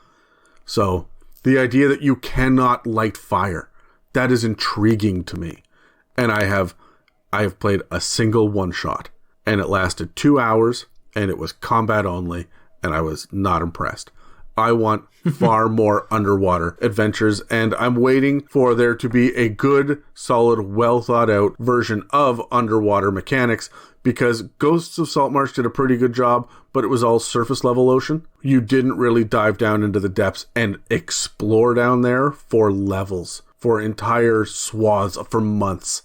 So the idea that you cannot light fire, that is intriguing to me. And I have played a single one shot, and it lasted 2 hours, and it was combat only, and I was not impressed. I want far more underwater adventures, and I'm waiting for there to be a good, solid, well thought out version of underwater mechanics, because Ghosts of Saltmarsh did a pretty good job, but it was all surface level ocean. You didn't really dive down into the depths and explore down there for levels, for entire swaths, for months.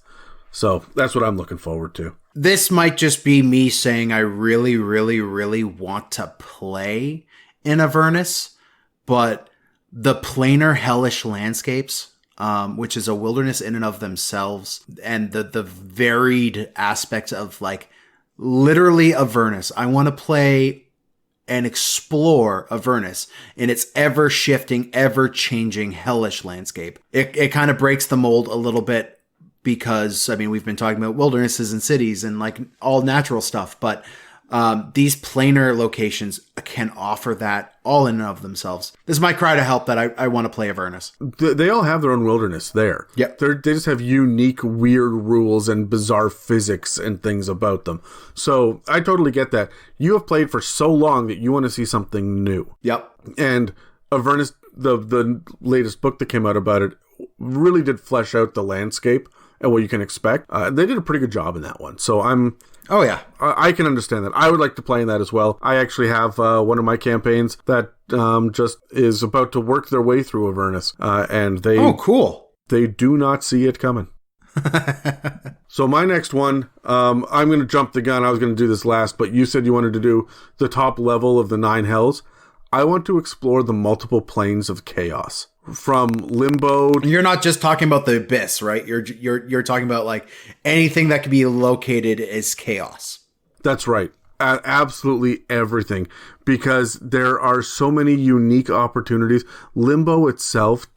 So that's what I'm looking forward to. This might just be me saying I really, really, really want to play in Avernus, but the planar hellish landscapes, which is a wilderness in and of themselves, and the varied aspects of, like, literally Avernus. I want to play and explore Avernus in its ever-shifting, ever-changing hellish landscape. It kind of breaks the mold a little bit because, I mean, we've been talking about wildernesses and cities and, like, all natural stuff, but these planar locations can offer that all in and of themselves. This is my cry to help that I want to play Avernus. They all have their own wilderness there. Yep. They just have unique, weird rules and bizarre physics and things about them. So I totally get that. You have played for so long that you want to see something new. Yep. And Avernus, the latest book that came out about it, really did flesh out the landscape and what you can expect. They did a pretty good job in that one. So Oh, yeah. I can understand that. I would like to play in that as well. I actually have one of my campaigns that just is about to work their way through Avernus. And they... Oh, cool. They do not see it coming. So my next one, I'm going to jump the gun. I was going to do this last, but you said you wanted to do the top level of the 9 hells. I want to explore the multiple planes of chaos. From limbo. You're not just talking about the abyss, right? You're talking about, like, anything that can be located as chaos. That's right. Absolutely everything. Because there are so many unique opportunities. Limbo itself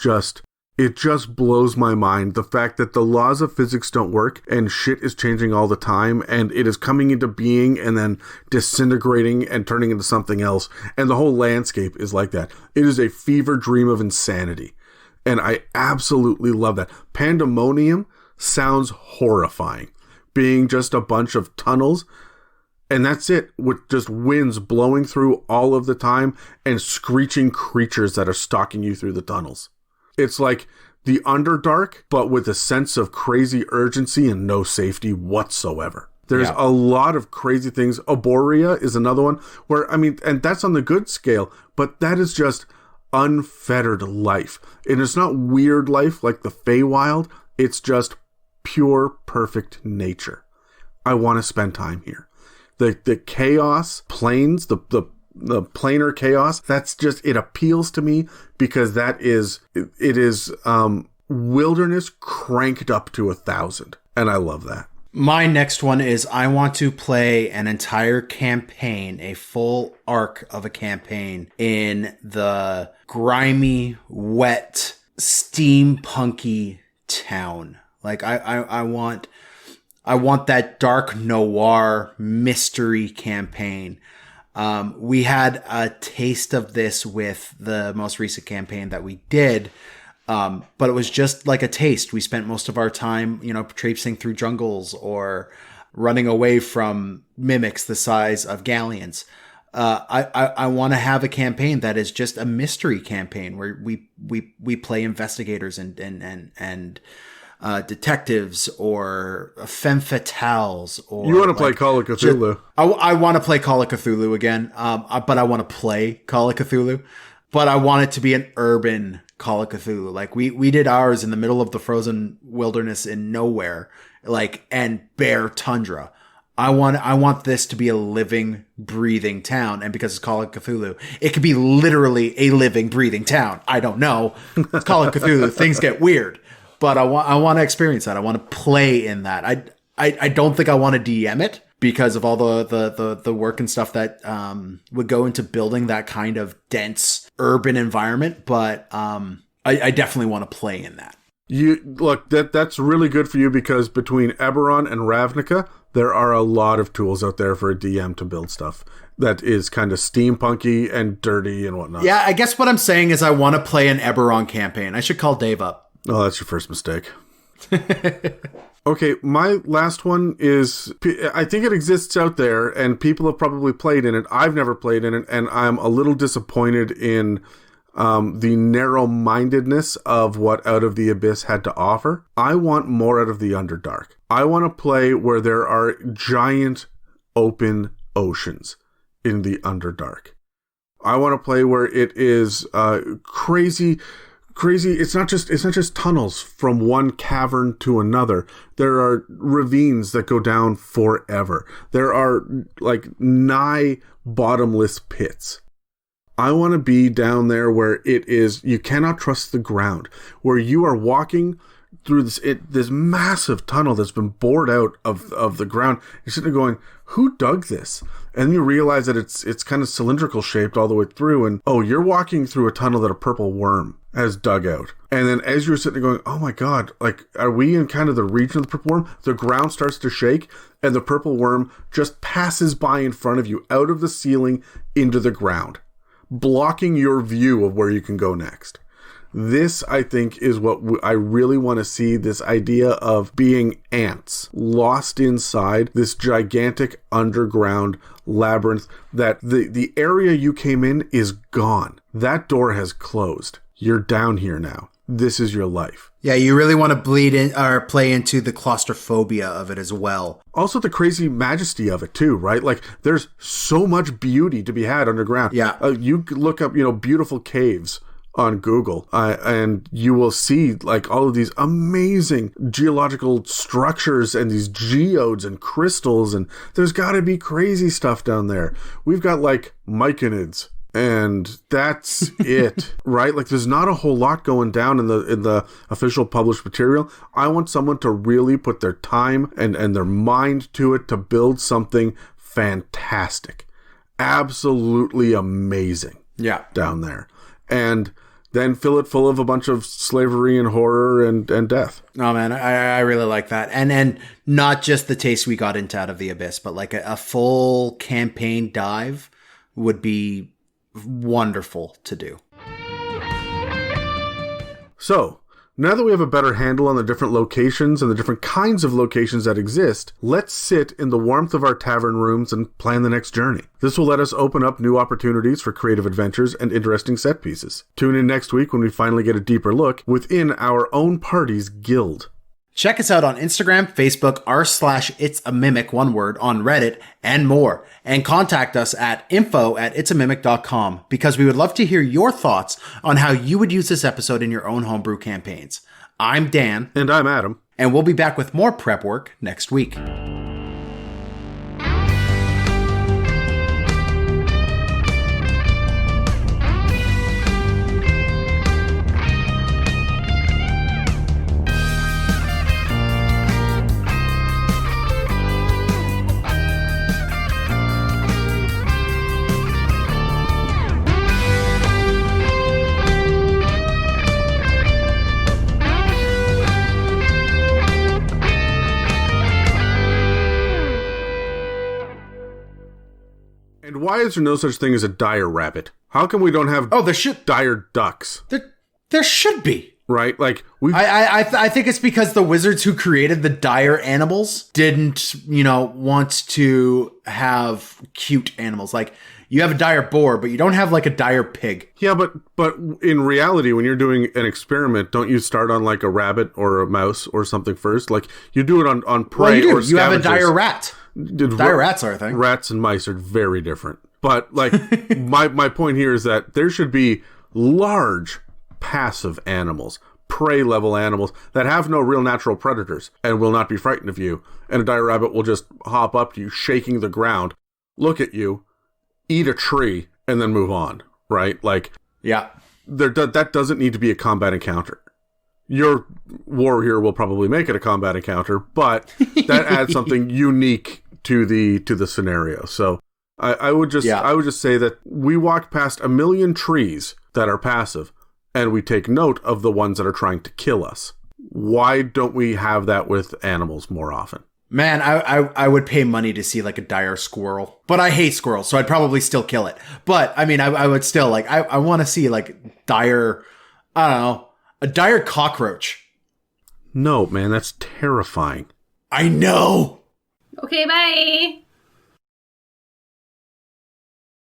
it just blows my mind. The fact that the laws of physics don't work and shit is changing all the time and it is coming into being and then disintegrating and turning into something else. And the whole landscape is like that. It is a fever dream of insanity. And I absolutely love that. Pandemonium sounds horrifying. Being just a bunch of tunnels. And that's it, with just winds blowing through all of the time and screeching creatures that are stalking you through the tunnels. It's like the Underdark, but with a sense of crazy urgency and no safety whatsoever. There's a lot of crazy things. Arborea is another one where, I mean, and that's on the good scale, but that is just unfettered life. And it's not weird life like the Feywild. It's just pure, perfect nature. I want to spend time here. The chaos planes, the planar chaos, that's just, it appeals to me because it is wilderness cranked up to 1,000. And I love that. My next one is I want to play an entire campaign, a full arc of a campaign in the grimy, wet, steampunky town. Like I want that dark noir mystery campaign. We had a taste of this with the most recent campaign that we did. But it was just like a taste. We spent most of our time, traipsing through jungles or running away from mimics the size of galleons. I want to have a campaign that is just a mystery campaign where we play investigators and detectives or femme fatales. Or you want to play Call of Cthulhu? I want to play Call of Cthulhu again. But I want to play Call of Cthulhu. But I want it to be an urban Call of Cthulhu. Like we did ours in the middle of the frozen wilderness in nowhere, and bare tundra. I want this to be a living, breathing town, and because it's Call of Cthulhu, it could be literally a living, breathing town. I don't know. It's Call of Cthulhu. Things get weird, but I want to experience that. I want to play in that. I don't think I want to DM it, because of all the work and stuff that would go into building that kind of dense urban environment. But I definitely want to play in that. That's really good for you, because between Eberron and Ravnica, there are a lot of tools out there for a DM to build stuff that is kind of steampunky and dirty and whatnot. Yeah, I guess what I'm saying is I want to play an Eberron campaign. I should call Dave up. Oh, that's your first mistake. Okay, my last one is, I think it exists out there, and people have probably played in it. I've never played in it, and I'm a little disappointed in the narrow-mindedness of what Out of the Abyss had to offer. I want more out of the Underdark. I want to play where there are giant open oceans in the Underdark. I want to play where it is crazy. It's not just tunnels from one cavern to another. There are ravines that go down forever. There are nigh bottomless pits. I want to be down there where it is, you cannot trust the ground, where you are walking through this massive tunnel that's been bored out of the ground. You're sitting there going, who dug this? And you realize that it's kind of cylindrical shaped all the way through, and you're walking through a tunnel that a purple worm has dug out. And then as you're sitting there going, oh my god, are we in kind of the region of the purple worm? The ground starts to shake, and the purple worm just passes by in front of you, out of the ceiling into the ground, blocking your view of where you can go next. This, I think, is what I really want to see, this idea of being ants lost inside this gigantic underground labyrinth, that the area you came in is gone. That door has closed. You're down here now. This is your life. Yeah, you really want to bleed in or play into the claustrophobia of it as well. Also the crazy majesty of it too, right? There's so much beauty to be had underground. Yeah. You look up, beautiful caves on Google, and you will see all of these amazing geological structures and these geodes and crystals, and there's got to be crazy stuff down there. We've got myconids, and that's it, right? There's not a whole lot going down in the official published material. I want someone to really put their time and their mind to it to build something fantastic, absolutely amazing. Yeah, down there, and then fill it full of a bunch of slavery and horror and death. Oh man, I really like that. And not just the taste we got into Out of the Abyss, but a full campaign dive would be wonderful to do. So, now that we have a better handle on the different locations and the different kinds of locations that exist, let's sit in the warmth of our tavern rooms and plan the next journey. This will let us open up new opportunities for creative adventures and interesting set pieces. Tune in next week when we finally get a deeper look within our own party's guild. Check us out on Instagram, Facebook, r/It's a Mimic, one word, on Reddit, and more. And contact us at info@itsamimic.com, because we would love to hear your thoughts on how you would use this episode in your own homebrew campaigns. I'm Dan. And I'm Adam. And we'll be back with more prep work next week. why is there no such thing as a dire rabbit? How come we don't have dire ducks? There should be. Right? Like, I think it's because the wizards who created the dire animals didn't, want to have cute animals. Like, you have a dire boar, but you don't have, like, a dire pig. Yeah, but in reality, when you're doing an experiment, don't you start on, like, a rabbit or a mouse or something first? Like, you do it on prey or scavengers. You have a dire rat. Dire rats are a thing. Rats and mice are very different. But, like, my point here is that there should be large passive animals, prey-level animals that have no real natural predators and will not be frightened of you. And a dire rabbit will just hop up to you, shaking the ground, look at you, eat a tree, and then move on, right? Like, yeah, that doesn't need to be a combat encounter. Your warrior will probably make it a combat encounter, but that adds something unique to the scenario. So I would just say that we walked past 1 million trees that are passive, and we take note of the ones that are trying to kill us. Why don't we have that with animals more often? Man, I would pay money to see, like, a dire squirrel. But I hate squirrels, so I'd probably still kill it. But, I mean, I would still, like, I want to see, like, dire, I don't know, a dire cockroach. No, man, that's terrifying. I know! Okay, bye!